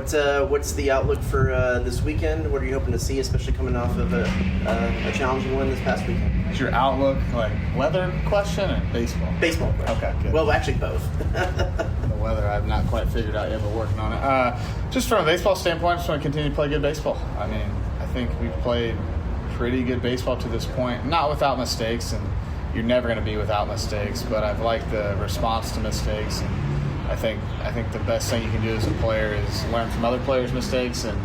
What's the outlook for this weekend? What are you hoping to see, especially coming off of a challenging one this past weekend? Is your outlook like weather question or baseball? Baseball question. Okay, good. Well, actually both. The weather I've not quite figured out yet, but working on it. Just from a baseball standpoint, I just want to continue to play good baseball. I mean, I think we've played pretty good baseball to this point, not without mistakes, and you're never going to be without mistakes, but I've liked the response to mistakes, and I think the best thing you can do as a player is learn from other players' mistakes, and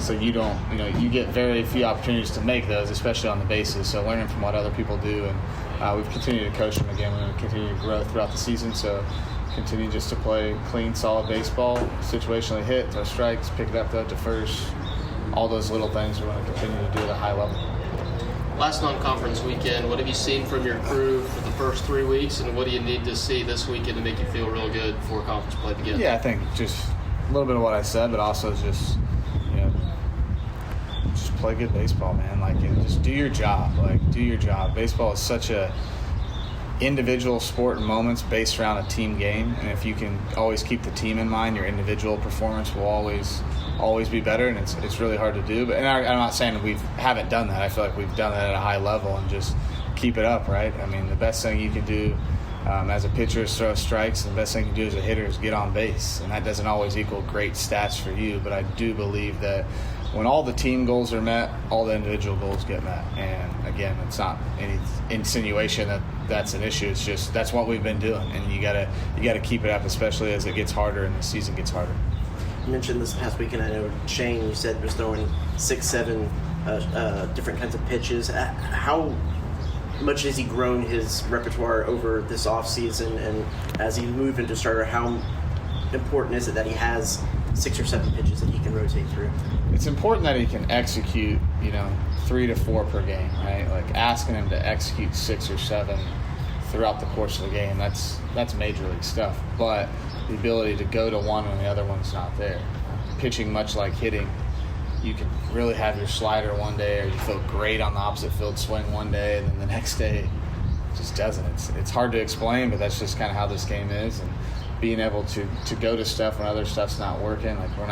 so you don't, you get very few opportunities to make those, especially on the bases. So learning from what other people do, and we've continued to coach them again. We're going to continue to grow throughout the season. So continue just to play clean, solid baseball, situationally hit, throw strikes, pick it up, throw it to first. All those little things we're going to continue to do at a high level. Last non-conference weekend, what have you seen from your crew for the first 3 weeks, and what do you need to see this weekend to make you feel real good before conference play begins? Yeah, I think just a little bit of what I said, but also just play good baseball, man. Just do your job. Do your job. Baseball is such a individual sport in moments based around a team game, and if you can always keep the team in mind, your individual performance will always be better, and it's really hard to do. But I'm not saying we haven't done that. I feel like we've done that at a high level, and just keep it up, right? I mean, the best thing you can do as a pitcher is throw strikes, and the best thing you can do as a hitter is get on base, and that doesn't always equal great stats for you, but I do believe that when all the team goals are met, all the individual goals get met. And again, it's not any insinuation that that's an issue. It's just that's what we've been doing, and you gotta keep it up, especially as it gets harder and the season gets harder. You mentioned this past weekend, I know Shane, you said, was throwing 6-7 different kinds of pitches. How much has he grown his repertoire over this offseason, and as he moved into starter, how important is it that he has 6 or 7 pitches that he can rotate through? It's important that he can execute, 3 to 4 per game, right? Asking him to execute 6 or 7 throughout the course of the game, that's major league stuff. But the ability to go to one when the other one's not there. Pitching, much like hitting, you can really have your slider one day, or you feel great on the opposite field swing one day, and then the next day it just doesn't. It's hard to explain, but that's just kind of how this game is. And being able to go to stuff when other stuff's not working, we're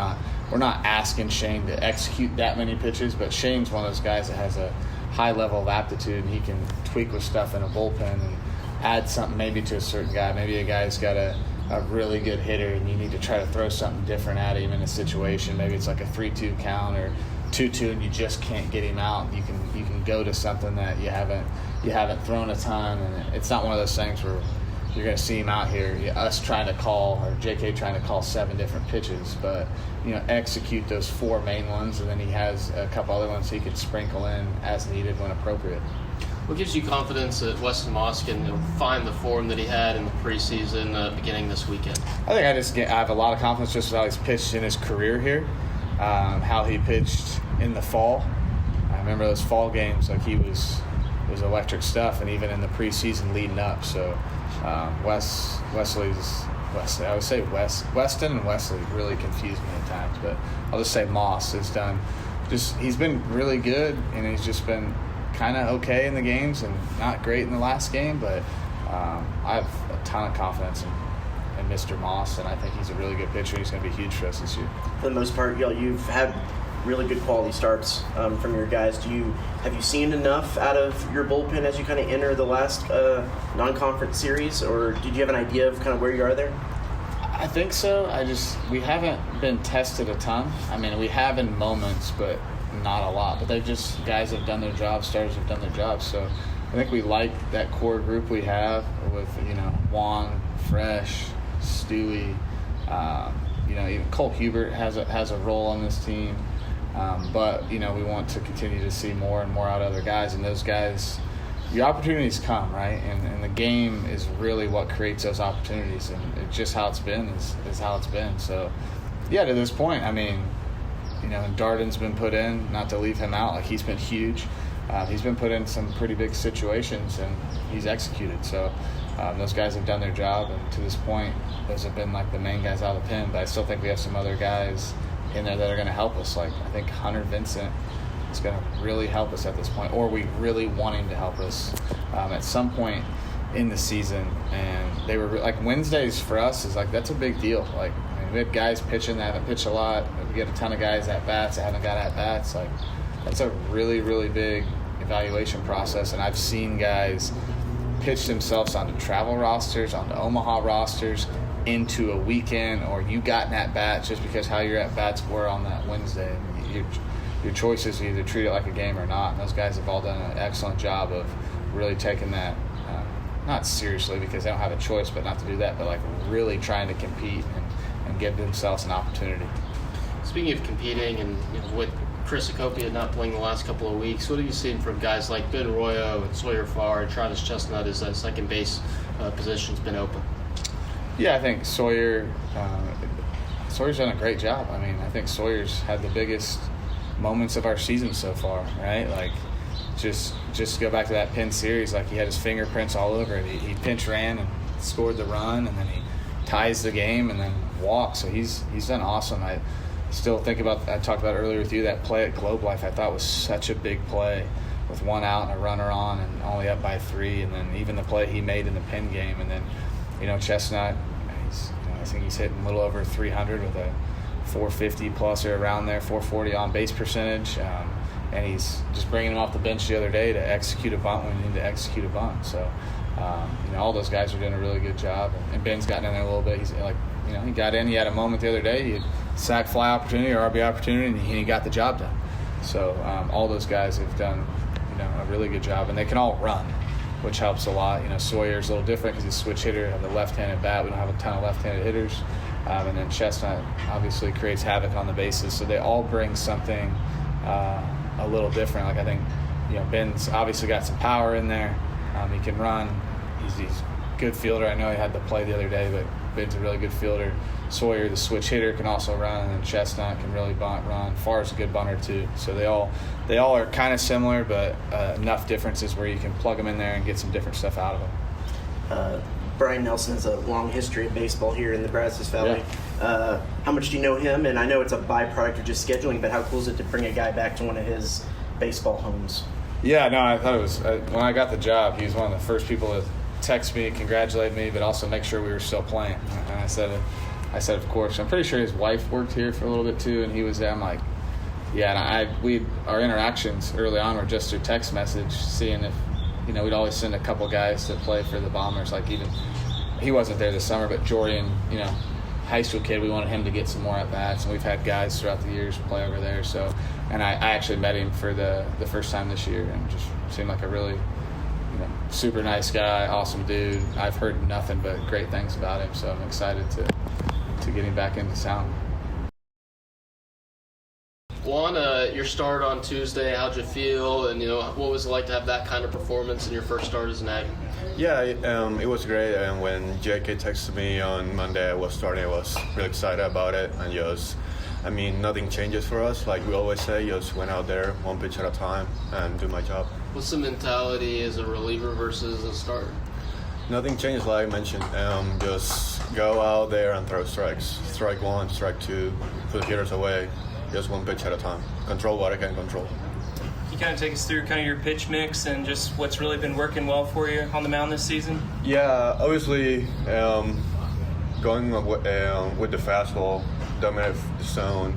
not asking Shane to execute that many pitches, but Shane's one of those guys that has a high level of aptitude, and he can tweak with stuff in a bullpen and add something maybe to a certain guy. Maybe a guy's got a really good hitter, and you need to try to throw something different at him in a situation. Maybe it's like a 3-2 count or 2-2, and you just can't get him out. You can go to something that you haven't thrown a ton, and it's not one of those things where you're going to see him out here, us trying to call, or JK trying to call 7 different pitches, but execute those 4 main ones, and then he has a couple other ones he could sprinkle in as needed when appropriate. What gives you confidence that Weston Moss can find the form that he had in the preseason beginning this weekend? I think I have a lot of confidence just with how he's pitched in his career here, how he pitched in the fall. I remember those fall games, he was electric stuff, and even in the preseason leading up. So Weston and Wesley really confuse me at times, but I'll just say Moss has done he's been really good, and he's just been kind of okay in the games and not great in the last game, but I have a ton of confidence in Mr. Moss, and I think he's a really good pitcher. He's going to be huge for us this year. For the most part, you've had really good quality starts from your guys. Have you seen enough out of your bullpen as you kind of enter the last non-conference series, or did you have an idea of kind of where you are there? I think so. We haven't been tested a ton. I mean, we have in moments, but not a lot. But guys have done their jobs, starters have done their jobs. So I think we like that core group we have with, Juan, Fresh, Stewie, even Cole Hubert has a role on this team. But we want to continue to see more and more out of other guys, and those guys, your opportunities come, right? And the game is really what creates those opportunities, and it's just how it's been is how it's been. So, yeah, to this point, I mean, Darden's been put in, not to leave him out, he's been huge. He's been put in some pretty big situations, and he's executed. So those guys have done their job, and to this point, those have been the main guys out of the pen. But I still think we have some other guys in there that are going to help us. I think Hunter Vincent is going to really help us at this point, or we really want him to help us at some point in the season. And they were Wednesdays for us is that's a big deal. we had guys pitching that haven't pitched a lot. We get a ton of guys at bats that haven't got at bats. Like, that's a really, really big evaluation process. And I've seen guys pitch themselves onto travel rosters, onto Omaha rosters, into a weekend, or you got an at bat just because how your at bats were on that Wednesday. Your choice is to either treat it like a game or not. And those guys have all done an excellent job of really taking that, not seriously because they don't have a choice, but not to do that, but like really trying to compete and give themselves an opportunity. Speaking of competing, and with Chris Acopia not playing the last couple of weeks, what have you seen from guys like Ben Arroyo and Sawyer Farr and Travis Chestnut as that second base position's been open? Yeah, I think Sawyer's done a great job. I mean, I think Sawyer's had the biggest moments of our season so far, right? Like, just to go back to that Penn series, like he had his fingerprints all over it. He pinch ran and scored the run, and then he ties the game and then walks. So he's done awesome. I still think about, I talked about earlier with you, that play at Globe Life I thought was such a big play with one out and a runner on and only up by 3, and then even the play he made in the Penn game. And then, Chestnut, I think he's hitting a little over 300 with a 450 plus or around there, 440 on base percentage. And he's just bringing him off the bench the other day to execute a bunt when we need to execute a bunt. So, all those guys are doing a really good job. And Ben's gotten in there a little bit. He's like, he got in. He had a moment the other day. He had sack fly opportunity or RB opportunity, and he got the job done. So all those guys have done, a really good job, and they can all run, which helps a lot. Sawyer's a little different because he's a switch hitter, have the left-handed bat. We don't have a ton of left-handed hitters. And then Chestnut obviously creates havoc on the bases. So they all bring something a little different. Like I think, Ben's obviously got some power in there. He can run. He's a good fielder. I know he had the play the other day, but Ben's a really good fielder. Sawyer, the switch hitter, can also run, and then Chestnut can really run. Farr's a good bunter too. So they all are kind of similar, but enough differences where you can plug them in there and get some different stuff out of them. Brian Nelson has a long history of baseball here in the Brazos Valley. Yeah. How much do you know him? And I know it's a byproduct of just scheduling, but how cool is it to bring a guy back to one of his baseball homes? Yeah, no, I thought it was when I got the job, he was one of the first people to text me, congratulate me, but also make sure we were still playing. And I said, of course. I'm pretty sure his wife worked here for a little bit too, and he was there. I'm like, yeah. And our interactions early on were just through text message, seeing if we'd always send a couple guys to play for the Bombers. Like even he wasn't there this summer, but Jorian, high school kid, we wanted him to get some more at bats, and we've had guys throughout the years play over there. So, and I actually met him for the first time this year, and just seemed like a really super nice guy, awesome dude. I've heard nothing but great things about him, so I'm excited to get him back into town. Juan, your start on Tuesday, how'd you feel? And, what was it like to have that kind of performance in your first start as an Aggie? Yeah, it was great. And when JK texted me on Monday I was starting, I was really excited about it. And nothing changes for us. Like we always say, just went out there, one pitch at a time, and do my job. What's the mentality as a reliever versus a starter? Nothing changes, like I mentioned. Just go out there and throw strikes. Strike 1, strike 2, put hitters away. Just one pitch at a time. Control what I can control. Can you kind of take us through kind of your pitch mix and just what's really been working well for you on the mound this season? Yeah, obviously going with the fastball, dominate the zone,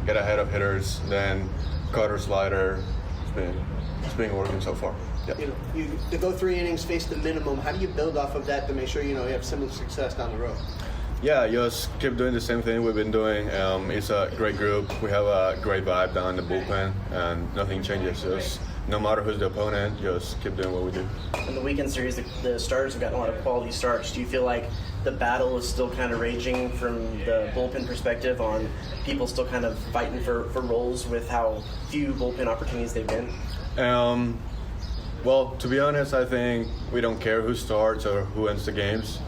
get ahead of hitters, then cutter, slider. It's been working so far. Yeah. To go 3 innings, face the minimum. How do you build off of that to make sure you have similar success down the road? Yeah, just keep doing the same thing we've been doing. It's a great group. We have a great vibe down in the bullpen, and nothing changes. Just no matter who's the opponent, just keep doing what we do. In the weekend series, the starters have gotten a lot of quality starts. Do you feel like the battle is still kind of raging from the bullpen perspective on people still kind of fighting for roles with how few bullpen opportunities they've been? Well, to be honest, I think we don't care who starts or who ends the games.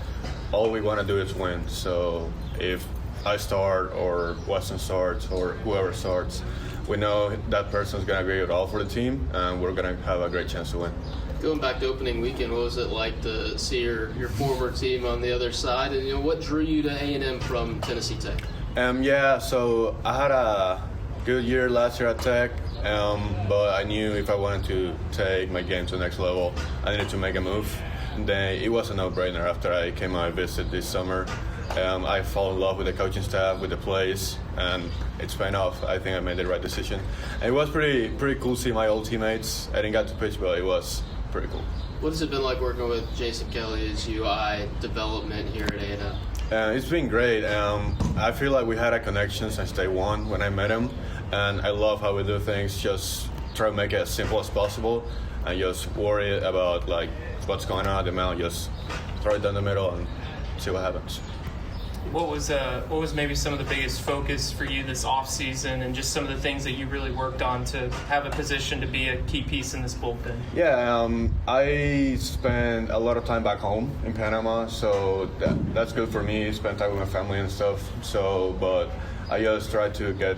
All we want to do is win. So if I start or Weston starts or whoever starts, we know that person's going to give it all for the team, and we're going to have a great chance to win. Going back to opening weekend, what was it like to see your former team on the other side? And what drew you to A&M from Tennessee Tech? So I had a good year last year at Tech, but I knew if I wanted to take my game to the next level, I needed to make a move. Then it was a no-brainer after I came on a visit this summer. I fall in love with the coaching staff, with the plays, and it's paying off. I think I made the right decision. And it was pretty cool to see my old teammates. I didn't get to pitch, but it was pretty cool. What has it been like working with Jason Kelly's UI development here at A&M? It's been great. I feel like we had a connection since day one when I met him, and I love how we do things. Just try to make it as simple as possible, and just worry about like what's going on at the mound. Just throw it down the middle and see what happens. What was maybe some of the biggest focus for you this off season, and just some of the things that you really worked on to have a position to be a key piece in this bullpen? Yeah, I spent a lot of time back home in Panama, so that's good for me. Spend time with my family and stuff. So, but I just try to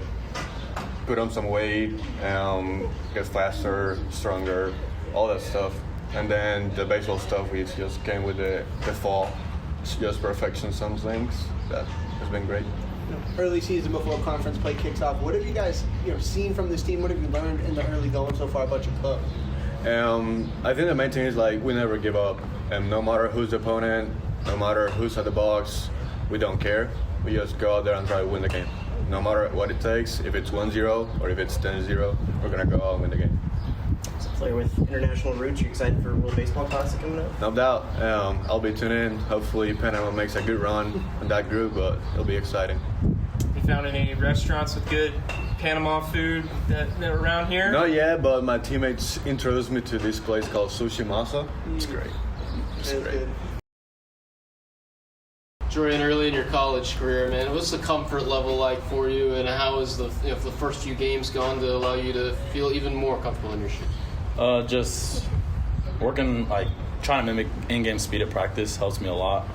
put on some weight, get faster, stronger, all that stuff. And then the baseball stuff, we just came with the fall. It's just perfection, some things. That has been great. Early season before conference play kicks off. What have you guys seen from this team? What have you learned in the early going so far about your club? I think the main thing is like we never give up. And no matter who's the opponent, no matter who's at the box, we don't care. We just go out there and try to win the game. No matter what it takes, if it's 1-0 or if it's 10-0, we're going to go out and win the game. As a player with international roots, you excited for World Baseball Classic coming up? No doubt. I'll be tuning in. Hopefully Panama makes a good run in that group, but it'll be exciting. You found any restaurants with good Panama food that are around here? Not yet, but my teammates introduced me to this place called Sushi Masa. It's great. It's great. Good. Jorian, early in your college career, man, what's the comfort level like for you, and how has the first few games gone to allow you to feel even more comfortable in your shoes? Just working, like trying to mimic in-game speed at practice helps me a lot,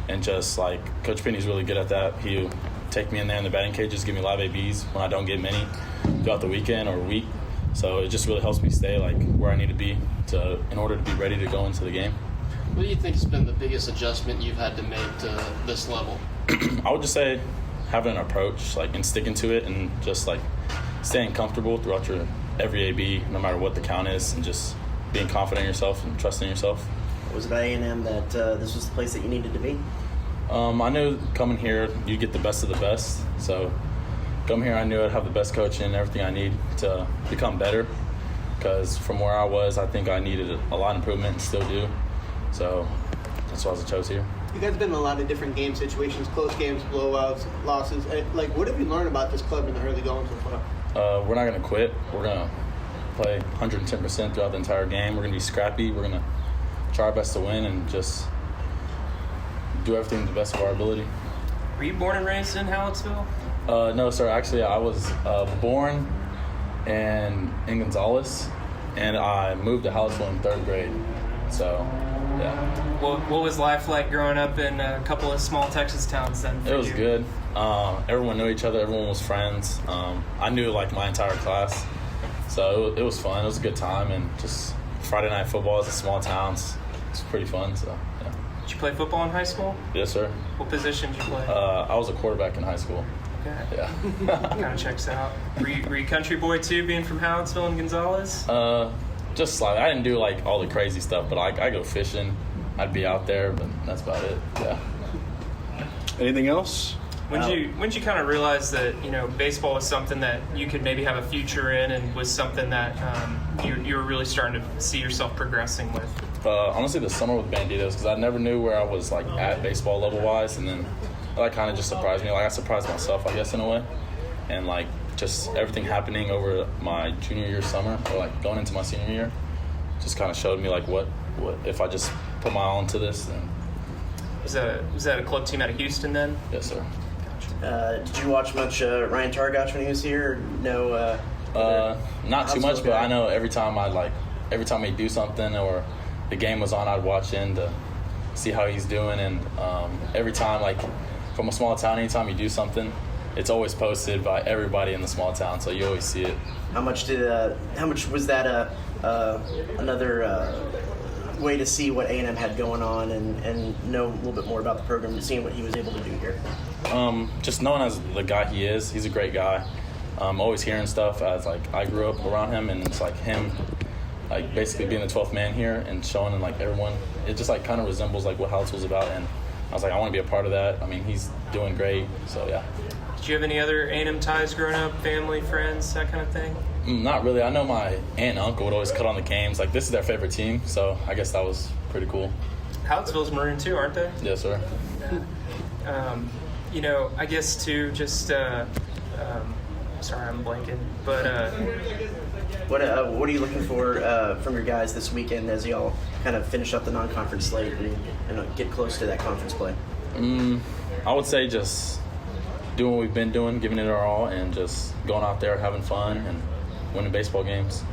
and just like Coach Penny's really good at that. He'll take me in there in the batting cages, give me live ABs when I don't get many throughout the weekend or week. So it just really helps me stay like where I need to be in order to be ready to go into the game. What do you think has been the biggest adjustment you've had to make to this level? I would just say having an approach, like, and sticking to it, and just like staying comfortable throughout your every AB, no matter what the count is, and just being confident in yourself and trusting yourself. What was it about A&M that this was the place that you needed to be? I knew coming here you'd get the best of the best. So come here, I knew I'd have the best coaching and everything I need to become better. Because from where I was, I think I needed a lot of improvement and still do. So that's why I chose here. You guys have been in a lot of different game situations, close games, blowouts, losses. Like, what have you learned about this club in the early going so far? We're not going to quit. We're going to play 110% throughout the entire game. We're going to be scrappy. We're going to try our best to win and just do everything to the best of our ability. Were you born and raised in Hallettsville? No, sir. Actually, I was born in Gonzales, and I moved to Hallettsville in 3rd grade. So, yeah. What was life like growing up in a couple of small Texas towns then? It was good. Everyone knew each other. Everyone was friends. I knew like my entire class. So it was fun. It was a good time. And just Friday night football is a small towns. It's pretty fun. So, yeah. Did you play football in high school? Yes, sir. What position did you play? I was a quarterback in high school. Okay. Yeah. Kind of checks out. Were you country boy too, being from Hallettsville and Gonzales? Just like I didn't do like all the crazy stuff, but I go fishing. I'd be out there, but that's about it. Yeah. Anything else? When did you kind of realize that baseball was something that you could maybe have a future in, and was something that you were really starting to see yourself progressing with? Honestly, the summer with Banditos, because I never knew where I was like at baseball level wise, and then that kind of just surprised me. Like I surprised myself, I guess, in a way, and like just everything happening over my junior year summer, or like going into my senior year, just kind of showed me like what if I just put my all into this. Then was that a club team out of Houston then? Yes, sir. Did you watch much Ryan Targach when he was here? No. Not too much, but I know every time he'd do something or the game was on, I'd watch in to see how he's doing. And every time, like from a small town, anytime you do something, it's always posted by everybody in the small town, so you always see it. How much was that another way to see what A&M had going on and know a little bit more about the program and seeing what he was able to do here? Just knowing as the guy he is, he's a great guy. Always hearing stuff as like I grew up around him, and it's like him, like basically being the 12th man here and showing like everyone, it just like kind of resembles like what Hallettsville's about, and I was like, I want to be a part of that. I mean, he's doing great, so yeah. Did you have any other A&M ties growing up, family, friends, that kind of thing? Not really. I know my aunt and uncle would always cut on the games. Like, this is their favorite team, so I guess that was pretty cool. Hallettsville's maroon too, aren't they? Yes, sir. You know, I guess too, just sorry, I'm blanking, but What are you looking for from your guys this weekend as y'all kind of finish up the non-conference slate and get close to that conference play? I would say just doing what we've been doing, giving it our all, and just going out there having fun and winning baseball games.